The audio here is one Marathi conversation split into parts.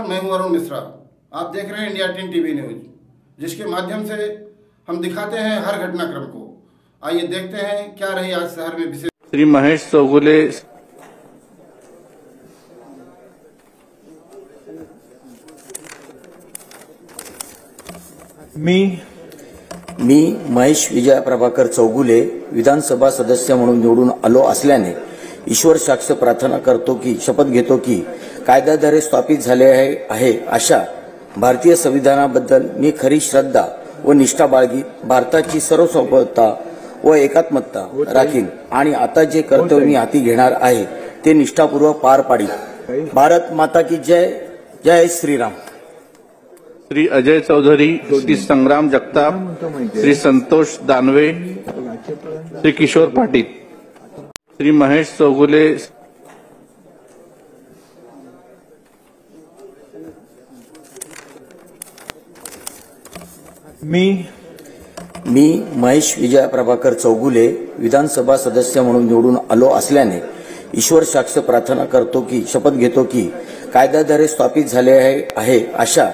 नमस्कार, मैं हूं अरुण मिश्रा। आप देख रहे हैं इंडिया 10 टीवी न्यूज, जिसके माध्यम से हम दिखाते हैं हर घटनाक्रम को। आइए देखते हैं क्या रही आज शहर में विशेष। श्री महेश चौगुले मी महेश विजय प्रभाकर चौगुले विधानसभा सदस्य म्हणून निवडून आलो असल्याने ईश्वर साक्ष प्रार्थना करतो की शपथ घेतो की कायद्याद्वारे स्थापित झाले आहे अशा भारतीय संविधानाबद्दल मी खरी श्रद्धा व निष्ठा बाळगीत भारताची सर्वसार्वभौमता व एकात्मता राखीन आणि आता जे कर्तव्य मी हाती घेणार आहे ते निष्ठापूर्वक पार पाडीन। भारत माता की जय। जय श्रीराम। श्री अजय चौधरी, श्री संग्राम जगताप, श्री संतोष दानवे, श्री किशोर पाटील, श्री महेश चौगुले। मी महेश विजय प्रभाकर चौगुले विधानसभा सदस्य म्हणून निवडून आलो असल्याने ईश्वर साक्ष प्रार्थना करतो की शपथ घेतो की कायद्याद्वारे स्थापित झाले आहे अशा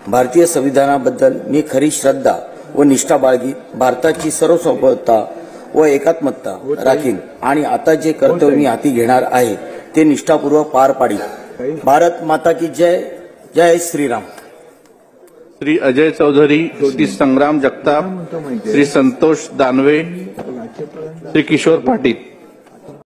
भारतीय संविधानाबद्दल मी खरी श्रद्धा व निष्ठा बाळगीत भारताची सर्वसार्वभौमता व एकात्मता राखीन आणि आता जे कर्तव्य मी हाती घेणार आहे ते निष्ठापूर्वक पार पाडीन। भारत माता की जय। जय श्रीराम। श्री अजय चौधरी, श्री संग्राम जगताप, श्री संतोष दानवे, श्री किशोर पाटील,